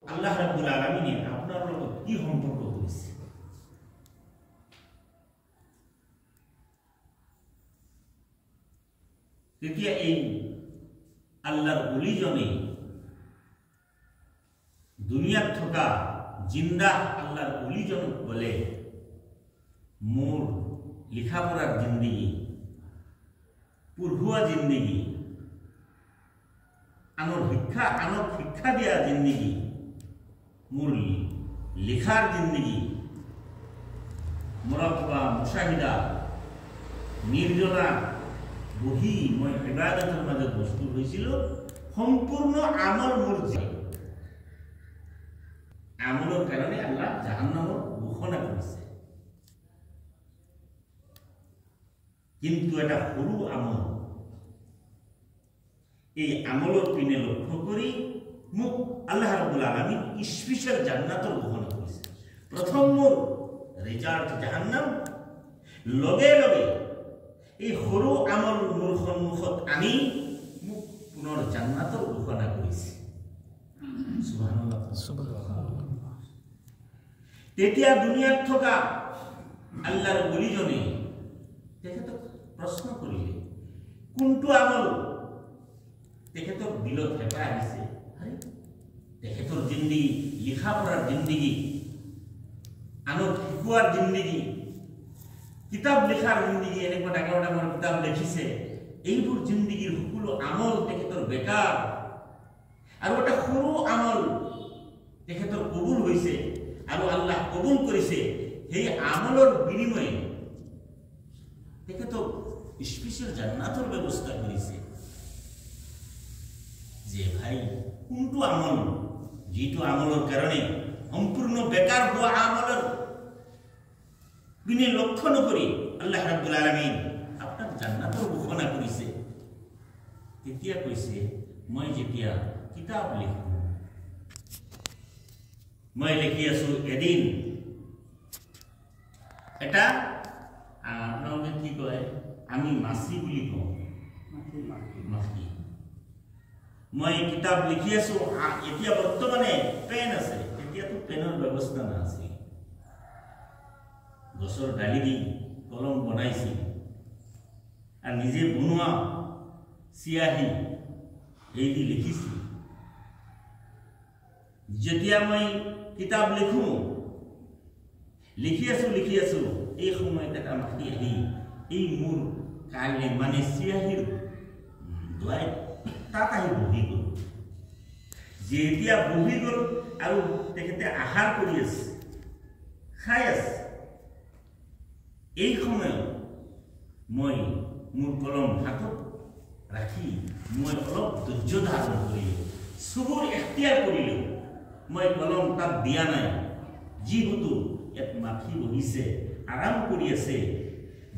আল্লাহ রাব্বুল আলামিন আপনার লগত কি সম্পর্ক করেছে তেতিয়া এই আল্লাহর ওলিজনে দুনিয়াত থকা জিন্দা আল্লাহর ওলিজন বলে মোর লেখাপড়ার জিন্দগি পূর্বুয়া জিন্দগি আনক শিক্ষা দিয়া জিন্দগি মোর লেখার জিন্দগি মুরাকবা মুশাহিদা নির্জনা বহি মই ইবাদতের মাঝে বস্তু হয়েছিল সম্পূর্ণ আমল মোর আমলের কারণে আল্লাহ জাহান্নামর ঘোষণা করেছে কিন্তু এটা সরু আমল এই আমলের পিনে লক্ষ্য করি মুখ আল্লাহ রাব্বুল আলামিন স্পেশাল জান্নাতের ঘোষণা করেছে প্রথম মোর রেজাল্ট জাহান্নাম লগে লগে এই সরু আমল মোর সন্মুখত আনি মুখ পুনৰ জান্নাতের ঘোষণা করেছে সুবহানাল্লাহ সুবহানাল্লাহ তেতিয়া দুনিয়াত থকা আল্লাহর ওলিজনে তেখেতক প্রশ্ন করিলে কোনটো আমল তেখেতক দিলত হেঁপাহ আহিছে তেখেতৰ জিন্দগি লিখা পঢ়াৰ জিন্দগি আনক শিকোৱাৰ জিন্দগি কিতাপ লিখাৰ জিন্দগি এনেকুৱা ডাঙৰ ডাঙৰ কিতাপ লিখিছে এইবোৰ জিন্দগিৰ সকলো আমল তেখেতৰ বেকাৰ আৰু এটা সৰু আমল তেখেতৰ কবুল হৈছে আৰু আল্লাহ কবুল কৰিছে সেই আমলৰ বিনিময়ে তেখেতক স্পেশাল জান্নাতের ব্যবস্থা করেছে যে ভাই কোনটো আমল যেটো আমলের কারণে সম্পূর্ণ বেকার হওয়া আমলের বিনে লক্ষ্য নকরি আল্লাহ রাব্বুল আলামিন আপনার জান্নাতের ঘোষণা করেছে তেতিয়া কইছে মই যেতিয়া কিতাপ লিখো মই লিখি আছো এদিন এটা আপনাদের কি কয় আমি মাছি বুলি কওঁ মাছি মই কিতাপ লিখি আছো এতিয়া বর্তমানে পেন আছে এতিয়া তো পেনৰ ব্যৱস্থা না আছে গছৰ ডালি দি কলম বনাইছি আৰ নিজে বনোৱা চিয়াহি এই দি লিখিছি যেতিয়া মই কিতাপ লিখি আছো এই সময়ত এটা মাখি আহি এই মোৰ কালে মানে চিয়াহিৰ দোৱাই তাত আহি বহি গ'ল যেতিয়া বহি গ'ল আৰু তেখেতে আহাৰ কৰি আছে খাই আছে এই সময়ত মই মোৰ কলম হাতত ৰাখি মই অলপ ধৈৰ্য ধাৰণ কৰিলোঁ চুবুৰ এখতিয়াৰ কৰিলোঁ মই কলম তাত দিয়া নাই যিহেতু ইয়াত মাখি বহিছে আৰাম কৰি আছে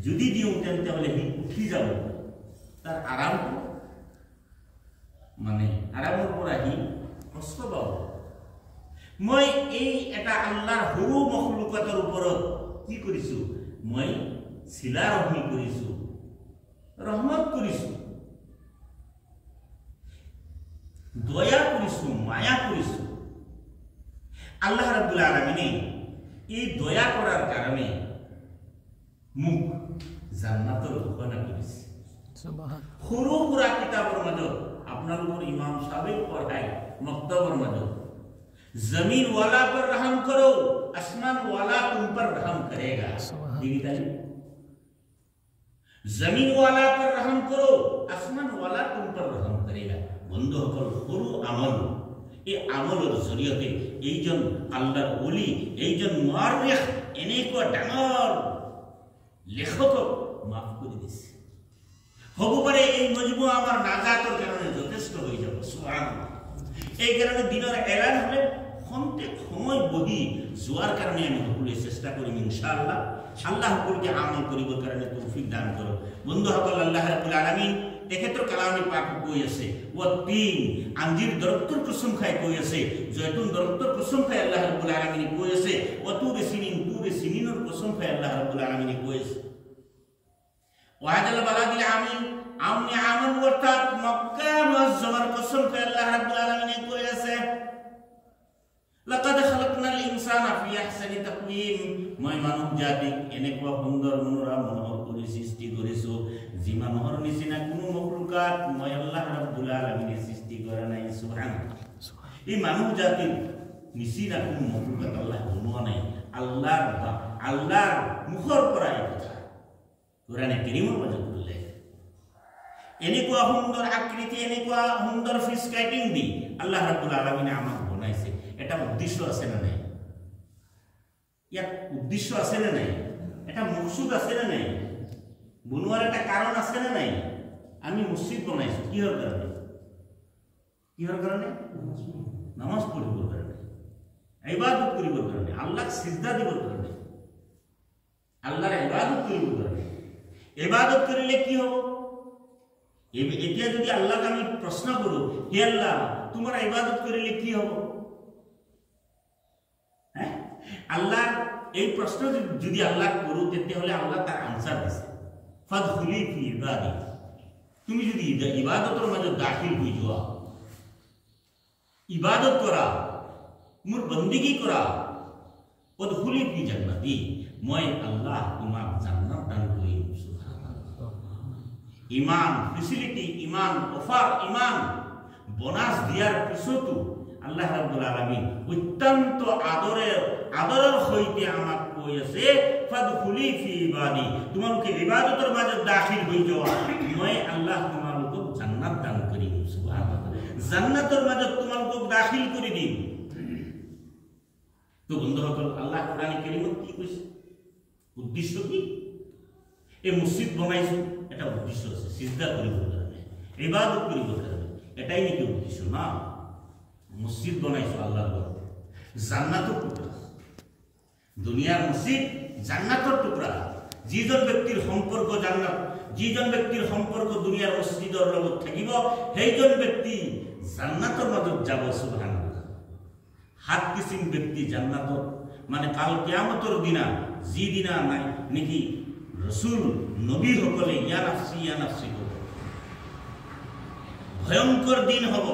যদি দিওঁ তেন্তে হলে সি উঠি যাব তাৰ আৰামটো মানে আৰামৰ পৰা সি কষ্ট পাব মই এই এটা আল্লাহৰ সৰু মখলুকাতৰ ওপৰত কি কৰিছো মই চিলা ৰহমি কৰিছো ৰহমত কৰিছো দয়া কৰিছো মায়া কৰিছো আল্লাহ ৰাব্বুল আলামিন এই দয়া কৰাৰ কাৰণে মুখ জান্নাতেৰ ঘোষণা কৰেছে সুবহানাল্লাহ সৰু পুৰা কিতাবৰ মাজত আপোনালোকৰ ইমাম সাহেবে পঢ়াই মক্তবৰ মাজত जमीन वाला पर रहम करो आसमान वाला तुम पर रहम करेगा जमीन वाला पर रहम करो आसमान वाला तुम पर रहम करेगा বন্ধুসকল সৰু আমল এই আমলৰ জৰিয়তে এইজন আল্লাহৰ ওলি এইজন মুআৰৰিখ এনেকুৱা ডাঙৰ লেখকক মাফ কৰি দিছে হ'ব পাৰে এই মজমুআ আমাৰ নাজাতৰ কাৰণে যথেষ্ট হৈ যাব সুবহানাল্লাহ এই কাৰণে দিনেৰ এলান হলে খন্তেক সময় বহি যোৱাৰ কাৰণে আমি সকলোৱে চেষ্টা কৰিম ইনশাআল্লাহ আল্লাহ সকলকে আমল কৰিবৰ কাৰণে তৌফিক দান কৰক বন্ধুসকল আল্লাহ ৰাব্বুল আলামিন তেখেতৰ কালামে পাক কৈ আছে ওয়াতিন আঞ্জিৰ দৰত্তৰ কসম খাই কৈ আছে জয়তুন দৰত্তৰ কসম খাই আল্লাহ ৰাব্বুল আলামিন কৈ আছে ওয়াতুৰ সিনিনৰ কসম খাই আল্লাহ ৰাব্বুল আলামিন কৈ আছে ওয়াদাল বালাদিল আমিন আমনি আমন অর্থাৎ মক্কা মুআজ্জামার কসম খাই আল্লাহ রাব্বুল আলামিন কৈ আছে লাকাদ খালাকনাল ইনসানা ফি আহসানি তাকওয়িম, মই মানৱ জাতিক এনেকুৱা সুন্দৰ মনোৰা মনোহৰ কৰি সৃষ্টি কৰিছো যি মানুহৰ নিচিনা কোনো মখলুকাত মই আল্লাহ ৰাব্বুল আলামিনে সৃষ্টি কৰা নাই। সুবহানাল্লাহ। এই মানৱ জাতিৰ নিচিনা কোনো মখলুকাত আল্লাহ বনোৱা নাই। আল্লাহৰ মুখৰ পৰা এই কথা কোৰআনে কাৰীমৰ মাজত উল্লেখ। এনেকুৱা সুন্দৰ আকৃতি, এনেকুৱা সুন্দৰ ফিস কাটিং দি আল্লাহ রাব্বুল আলামিনে আমাক বনাইছে। এটা উদ্দেশ্য আছে না নাই? ইয়াত উদ্দেশ্য আছে না নাই? এটা মকসুদ আছে না নাই? বনোৱাৰ এটা কাৰণ আছে না নাই? আমি মসজিদ বনাইছো কিহৰ কাৰণে? কিহৰ কাৰণে? নামাজ পঢ়িবৰ কাৰণে, ইবাদত কৰিবৰ কাৰণে, আল্লাহক সিজদা দিবৰ কাৰণে, আল্লাহৰ ইবাদত কৰিবৰ কাৰণে। ইবাদত কৰিলে কি হ'ব? এতিয়া যদি আল্লাহক আমি প্ৰশ্ন কৰো, হে আল্লাহ তোমাৰ ইবাদত কৰিলে কি হ'ব? আল্লাহ এই প্রশ্ন যদি আল্লাহ করো তেতিয়াহলে আল্লাহ তার আনসার দিছে, ফাদখুলি ফি ইবাদি। তুমি যদি ইবাদতের মাঝে দাখিল হই যাওয়া, ইবাদত করা, মোর বন্দেগী করা, ফাদখুলি ফি জান্নাতি, মই আল্লাহ তোমাক জান্নাত দান করিম। সুবহানাল্লাহ। ইমান ফেসিলিটি, ইমান অফার, ইমান বোনাস দিয়ার পিছতো আল্লাহ রাব্বুল আলামিন অত্যন্ত আদরের সৈতে আমাক কৈ আছে, ফাদখুলি ফি ইবাদি, তোমালোকে ইবাদতের মাঝে দাখিল হই যাওয়া, মই আল্লাহ তোমালোকক জান্নাত দান করিম। সুবহানাল্লাহ। জান্নাতের মাঝে তোমালোকক দাখিল করে দিম। তো বন্ধুসকল, আল্লাহ কোরআনে কারীমত কি কৈছে? উদ্দেশ্য কি? এই মসজিদ বনাইছো, এটা উদ্দেশ্য আছে, সিজদা কৰিবৰ কাৰণে, ইবাদত কৰিবৰ কাৰণে। এটাই নাকি উদ্দেশ্য? না, মসজিদ বনাইছো আল্লাহর ঘর, জান্নাতের টুকরা। দুনিয়ার মসজিদ জান্নাতের টুকরা। যিজন ব্যক্তির সম্পর্ক জান্নাত, যিজন ব্যক্তির সম্পর্ক দুনিয়ার মসজিদের লগত থাকিব, সেইজন ব্যক্তি জান্নাতের মাজত যাব। সুবহানাল্লাহ। হাত কিসিম ব্যক্তি জান্নাতত, মানে কাল কিয়ামতের দিনা, যি দিনা নাই নাকি রসুল নবী সকলে ইয়া নাফসি করব, ভয়ঙ্কর দিন হব,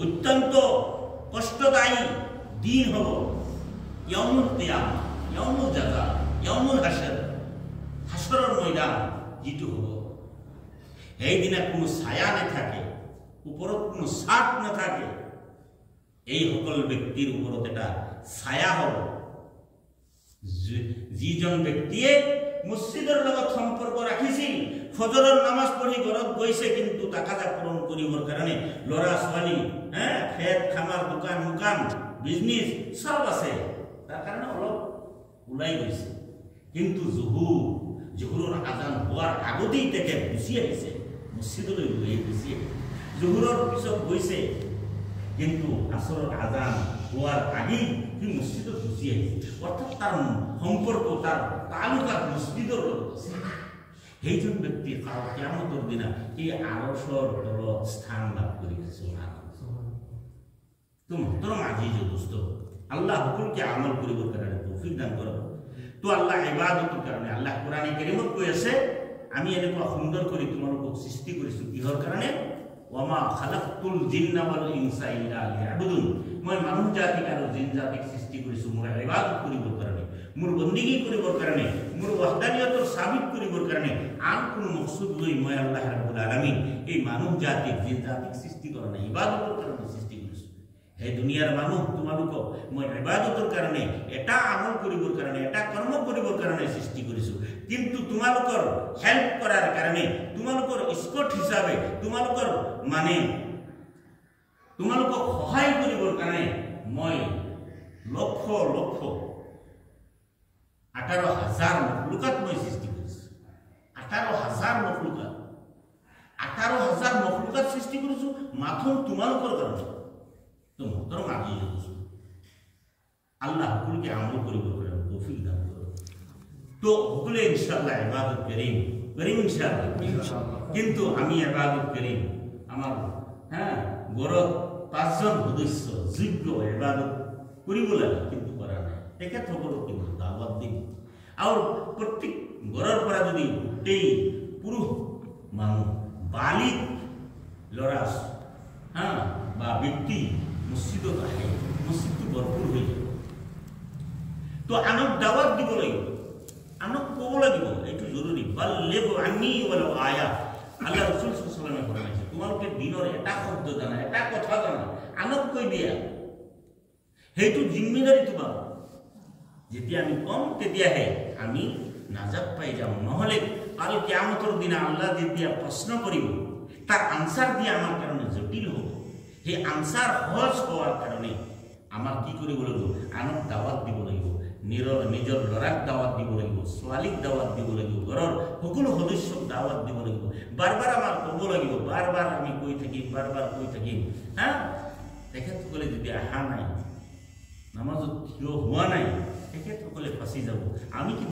অত্যন্ত কষ্টদায়ী দিন হব। ইয়াউমুল কিয়ামা, ইয়াউমুল জাযা, ইয়াউমুল হাসর, হাসরের ময়দান যেটো হব, এই দিনে কোনো ছায়া নাথাকে, উপরত কোনো ছাট নাথাকে। এই সকল ব্যক্তির উপরত এটা ছায়া হব। যিজন ব্যক্তিয়ে মসজিদের লগত সম্পর্ক রাখিছিল, ফজরের নামাজ পড়ি ঘরত গৈছে, কিন্তু টাকাটা পূরণ কৰিবৰ কাৰণে লড়া ছোৱালী, খেত খামার, দোকান মুকান, বিজনেস সব আছে, তার কারণে অলপ ওলাই গৈছে, কিন্তু জোহরের আজান হওয়ার আগতেই তাকে গুচি আহিছে, মসজিদলৈ গুচি আহিছে। জোহরের পিছত গৈছে, কিন্তু আসরের আজান হওয়ার আগেই কি মসজিদত গুচি আহিছে। অর্থাৎ তার সম্পর্ক, তার তালুকাত মসজিদের লগত আছে। সেইজন ব্যক্তি কাল কিয়ামতের দিনা এই আরশের তলত স্থান লাভ করিবে। সুবহানাল্লাহ। তো মোহতরম আজিজ দোস্ত, আল্লাহ সকলকে আমল করিবার কারণে তৌফিক দান করব। তো আল্লাহ ইবাদতের কারণে আল্লাহ কোরআনে কারীমত কৈ আছে, আমি এনেকুৱা সুন্দর করে তোমালোকক সৃষ্টি করিছো কিহর কারণে? ওয়ামা খালাকতুল জিন্না ওয়াল ইনসা ইল্লা লিয়াবুদুন, মই মানুহ জাতিক আৰু জিন জাতিক সৃষ্টি কৰিছো মোৰ ইবাদত কৰিবৰ কাৰণে, মোৰ বন্দেগী কৰিবৰ কাৰণে, মোৰ ওয়াহদানিয়তৰ সাবিত কৰিবৰ কাৰণে। আন কোনো মকসুদ লৈ মই আল্লাহ ৰাব্বুল আলামিন এই মানুহ জাতিক, জিন জাতিক সৃষ্টি কৰা নাই, ইবাদতৰ কাৰণে সৃষ্টি কৰিছো। হে দুনিয়াৰ মানুহ, তোমালোকক মই ইবাদতৰ কাৰণে, এটা আমল কৰিবৰ কাৰণে, এটা কৰ্ম কৰিবৰ কাৰণে সৃষ্টি কৰিছো। কিন্তু তোমালোকৰ হেল্প কৰাৰ কাৰণে, তোমালোকৰ স্কট হিচাপে, তোমালোকৰ মানে তোমালোকক সহায় কৰিবৰ কাৰণে মই লক্ষ লক্ষ 18,000 মখলুকাত মই সৃষ্টি কৰিছো। 18,000 মখলুকাত, 18,000 মখলুকাত সৃষ্টি কৰিছো মাথোন তোমালোকৰ কাৰণে। তো মোহতৰম আজিজ দোস্ত, আল্লাহ সকলকে আমল কৰিবৰ কাৰণে তৌফিক দান করুন। তো সকলে ইনশাআল্লাহ ইবাদত করিম ইনশাআল্লাহ। কিন্তু আমি ইবাদত করিম, আমার ঘরত 5 জন সদস্য যোগ্য ইবাদত কৰিব লাগে, কিন্তু কৰা নাই। তেখেতসকলক কিন্তু দাওয়াত দিম। আৰ প্ৰত্যেক ঘৰেৰ পৰা যদি গোটেই পুরুষ মানুষ, বালিক লড়া বা ব্যক্তি মসজিদত আহে, তো আনক দাওয়াত দিব লাগিব, আনক ক'ব লাগিব, এইটো জৰুৰী। বাল্লিগু আন্নী ওয়ালাউ আয়া, আল্লাহ ৰাসূল সাল্লাল্লাহু আলাইহি ওয়াসাল্লামে ফৰমাইছে, তোমালোকে দিনৰ এটা শব্দ জানা, এটা কথা জানা, আনক কৈ দিয়া, সেইটো জিম্মেদাৰী তোমাৰ। যেতিয়া আমি কম তেতিয়াহে আমি নাজাত পাই যাম, নহ'লে কাল কিয়ামতৰ দিনা আল্লাহ যেতিয়া প্ৰশ্ন কৰিব তাৰ আনসাৰ দিয়া আমাৰ কাৰণে জটিল হ'ব। সেই আনসাৰ সহজ হোৱাৰ কাৰণে আমাক কি কৰিব লাগিব? আনক দাৱাত দিব লাগিব, নিজৰ ল'ৰাক দাৱাত দিব লাগিব, ছোৱালীক দাৱাত দিব লাগিব, ঘৰৰ সকলো সদস্যক দাৱাত দিব লাগিব। বাৰ বাৰ আমাৰ ক'ব লাগিব, বাৰ বাৰ আমি কৈ থাকিম, বাৰ বাৰ কৈ থাকিম। হা, তেখেতসকলে যদি অহা নাই, নামাজত থিয় হোৱা নাই, তেখেতসকলে ফাঁচি যাব। আমি